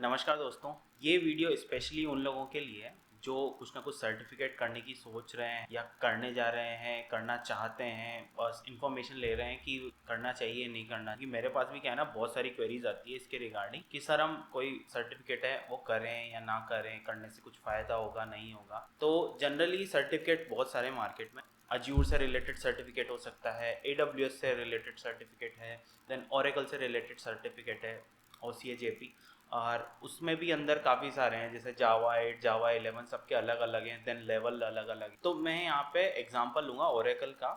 नमस्कार दोस्तों, ये वीडियो स्पेशली उन लोगों के लिए है जो कुछ ना कुछ सर्टिफिकेट करने की सोच रहे हैं या करने जा रहे हैं, करना चाहते हैं, बस इन्फॉर्मेशन ले रहे हैं कि करना चाहिए नहीं करना। कि मेरे पास भी क्या है ना, बहुत सारी क्वेरीज आती है इसके रिगार्डिंग कि सर हम कोई सर्टिफिकेट है वो करें या ना करें, करने से कुछ फ़ायदा होगा नहीं होगा। तो जनरली सर्टिफिकेट बहुत सारे मार्केट में अज्यूर से रिलेटेड सर्टिफिकेट हो सकता है, AWS से रिलेटेड सर्टिफिकेट है, देन ओरेकल से रिलेटेड सर्टिफिकेट है, OCA JP। और उसमें भी अंदर काफ़ी सारे हैं, जैसे जावा 8, जावा 11, सबके अलग अलग हैं, देन लेवल अलग अलग है। तो मैं यहाँ पे एग्जांपल लूँगा ओरेकल का,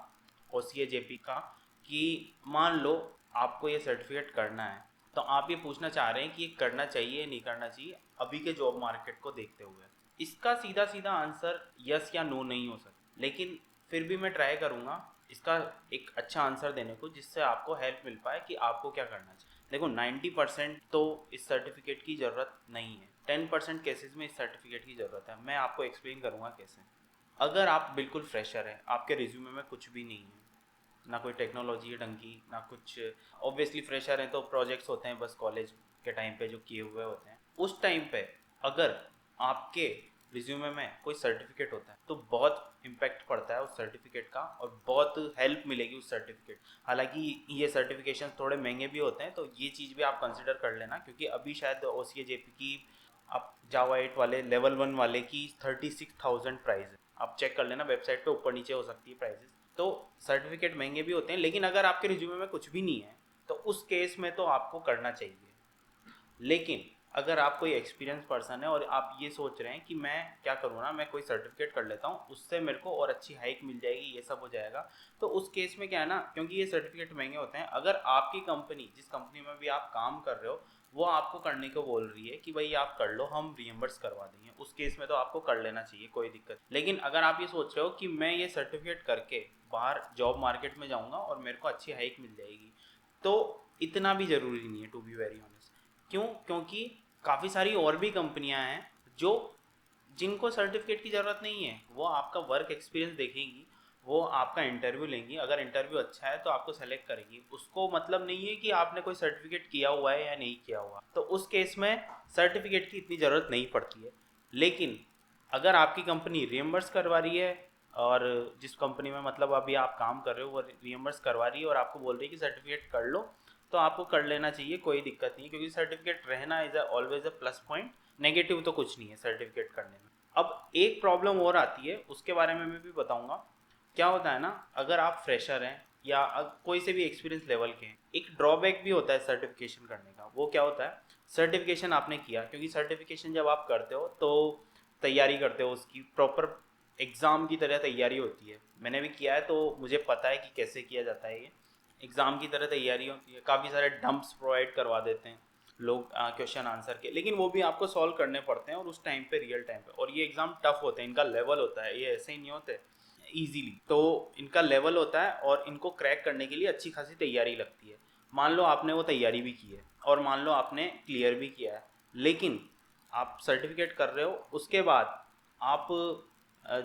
OCA JP का। कि मान लो आपको ये सर्टिफिकेट करना है, तो आप ये पूछना चाह रहे हैं कि ये करना चाहिए नहीं करना चाहिए अभी के जॉब मार्केट को देखते हुए। इसका सीधा सीधा आंसर यस या नो नहीं हो सकता, लेकिन फिर भी मैं ट्राई करूँगा इसका एक अच्छा आंसर देने को, जिससे आपको हेल्प मिल पाए कि आपको क्या करना चाहिए। देखो 90% तो इस सर्टिफिकेट की ज़रूरत नहीं है, 10% केसेस में इस सर्टिफिकेट की ज़रूरत है। मैं आपको एक्सप्लेन करूँगा कैसे। अगर आप बिल्कुल फ्रेशर हैं, आपके रिज्यूमे में कुछ भी नहीं है, ना कोई टेक्नोलॉजी है ढंग की, ना कुछ, ऑब्वियसली फ्रेशर हैं तो प्रोजेक्ट्स होते हैं बस कॉलेज के टाइम पे जो किए हुए होते हैं। उस टाइम पे अगर आपके रिज्यूमे में कोई सर्टिफिकेट होता है तो बहुत इम्पैक्ट पड़ता है उस सर्टिफिकेट का, और बहुत हेल्प मिलेगी उस सर्टिफिकेट। हालांकि ये सर्टिफिकेशन थोड़े महंगे भी होते हैं, तो ये चीज़ भी आप कंसिडर कर लेना, क्योंकि अभी शायद OCA JP की आप जावा 8 वाले लेवल 1 वाले की 36,000 प्राइस है। आप चेक कर लेना वेबसाइट पे, ऊपर नीचे हो सकती है प्राइजेस। तो सर्टिफिकेट महंगे भी होते हैं, लेकिन अगर आपके रिज्यूमे में कुछ भी नहीं है तो उस केस में तो आपको करना चाहिए। लेकिन अगर आप कोई एक्सपीरियंस पर्सन है और आप ये सोच रहे हैं कि मैं क्या करूँ ना, मैं कोई सर्टिफिकेट कर लेता हूँ, उससे मेरे को और अच्छी हाइक मिल जाएगी, ये सब हो जाएगा। तो उस केस में क्या है ना, क्योंकि ये सर्टिफिकेट महंगे होते हैं, अगर आपकी कंपनी, जिस कंपनी में भी आप काम कर रहे हो, वो आपको करने को बोल रही है कि भाई आप कर लो, हम रियम्बर्स करवा देंगे, उस केस में तो आपको कर लेना चाहिए, कोई दिक्कत। लेकिन अगर आप ये सोच रहे हो कि मैं ये सर्टिफिकेट करके बाहर जॉब मार्केट में जाऊँगा और मेरे को अच्छी हाइक मिल जाएगी, तो इतना भी ज़रूरी नहीं है, टू बी वेरी ऑनेस्ट। क्यों? क्योंकि काफ़ी सारी और भी कंपनियां हैं जो, जिनको सर्टिफिकेट की ज़रूरत नहीं है, वो आपका वर्क एक्सपीरियंस देखेंगी, वो आपका इंटरव्यू लेंगी, अगर इंटरव्यू अच्छा है तो आपको सेलेक्ट करेंगी। उसको मतलब नहीं है कि आपने कोई सर्टिफिकेट किया हुआ है या नहीं किया हुआ, तो उस केस में सर्टिफिकेट की इतनी ज़रूरत नहीं पड़ती है। लेकिन अगर आपकी कंपनी रियम्बर्स करवा रही है, और जिस कंपनी में मतलब अभी आप काम कर रहे हो वो रियम्बर्स करवा रही है और आपको बोल रही है कि सर्टिफिकेट कर लो, तो आपको कर लेना चाहिए, कोई दिक्कत नहीं है, क्योंकि सर्टिफिकेट रहना is always a plus point. Negative तो कुछ नहीं है सर्टिफिकेट करने में। अब एक प्रॉब्लम और आती है, उसके बारे में मैं भी बताऊंगा। क्या होता है ना, अगर आप फ्रेशर हैं या कोई से भी एक्सपीरियंस लेवल के हैं, एक ड्रॉबैक भी होता है सर्टिफिकेशन करने का। वो क्या होता है, सर्टिफिकेशन आपने किया, क्योंकि सर्टिफिकेशन जब आप करते हो तो तैयारी करते हो, उसकी प्रॉपर एग्ज़ाम की तरह तैयारी होती है। मैंने भी किया है तो मुझे पता है कि कैसे किया जाता है। ये एग्ज़ाम की तरह तैयारी होती है, काफ़ी सारे डंप्स प्रोवाइड करवा देते हैं लोग क्वेश्चन आंसर के, लेकिन वो भी आपको सॉल्व करने पड़ते हैं, और उस टाइम पे, रियल टाइम पे। और ये एग्ज़ाम टफ होते हैं, इनका लेवल होता है, ये ऐसे ही नहीं होते ईजीली। तो इनका लेवल होता है और इनको क्रैक करने के लिए अच्छी खासी तैयारी लगती है। मान लो आपने वो तैयारी भी की है और मान लो आपने क्लियर भी किया है, लेकिन आप सर्टिफिकेट कर रहे हो, उसके बाद आप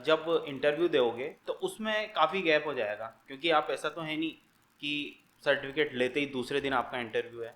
जब इंटरव्यू दोगे तो उसमें काफ़ी गैप हो जाएगा, क्योंकि आप, ऐसा तो है नहीं कि सर्टिफिकेट लेते ही दूसरे दिन आपका इंटरव्यू है।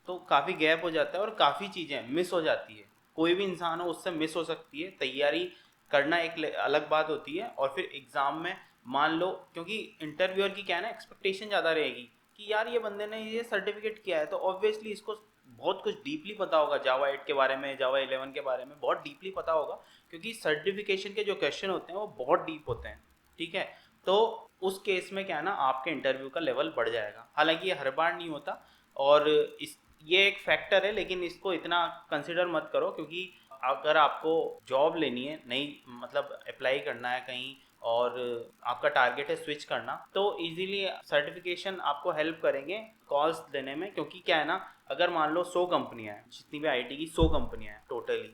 तो काफ़ी गैप हो जाता है और काफ़ी चीज़ें मिस हो जाती है। कोई भी इंसान हो उससे मिस हो सकती है। तैयारी करना एक अलग बात होती है, और फिर एग्ज़ाम में मान लो, क्योंकि इंटरव्यूअर की क्या है ना, एक्सपेक्टेशन ज़्यादा रहेगी कि यार ये बंदे ने ये सर्टिफिकेट किया है तो ऑब्वियसली इसको बहुत कुछ डीपली पता होगा, जावा 8 के बारे में, जावा 11 के बारे में बहुत डीपली पता होगा, क्योंकि सर्टिफिकेशन के जो क्वेश्चन होते हैं वो बहुत डीप होते हैं। ठीक है, तो उस केस में क्या है ना, आपके इंटरव्यू का लेवल बढ़ जाएगा। हालांकि ये हर बार नहीं होता, और इस ये एक फैक्टर है, लेकिन इसको इतना कंसिडर मत करो, क्योंकि अगर आपको जॉब लेनी है, नई मतलब अप्लाई करना है कहीं, और आपका टारगेट है स्विच करना, तो इजीली सर्टिफिकेशन आपको हेल्प करेंगे कॉल्स देने में। क्योंकि क्या है ना, अगर मान लो 100 कंपनियां हैं, जितनी भी आईटी की 100 कंपनियां हैं टोटली,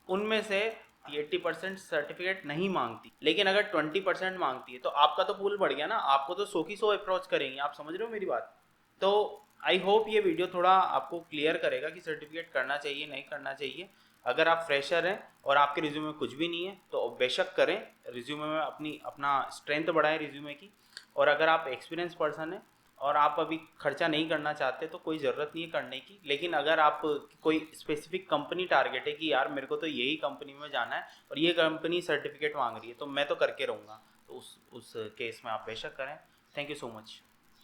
उनमें से 80% सर्टिफिकेट नहीं मांगती, लेकिन अगर 20% मांगती है तो आपका तो पूल बढ़ गया ना, आपको तो 100 की 100 अप्रोच करेंगे। आप समझ रहे हो मेरी बात? तो आई होप ये वीडियो थोड़ा आपको क्लियर करेगा कि सर्टिफिकेट करना चाहिए नहीं करना चाहिए। अगर आप फ्रेशर हैं और आपके रिज्यूमे में कुछ भी नहीं है तो बेशक करें, रिज्यूमे में अपना स्ट्रेंथ बढ़ाएं रिज्यूमे की। और अगर आप एक्सपीरियंस पर्सन हैं और आप अभी खर्चा नहीं करना चाहते तो कोई ज़रूरत नहीं है करने की। लेकिन अगर आप कोई स्पेसिफिक कंपनी टारगेट है कि यार मेरे को तो यही कंपनी में जाना है और ये कंपनी सर्टिफिकेट मांग रही है तो मैं तो करके रहूँगा, तो उस केस में आप बेशक करें। Thank you so much.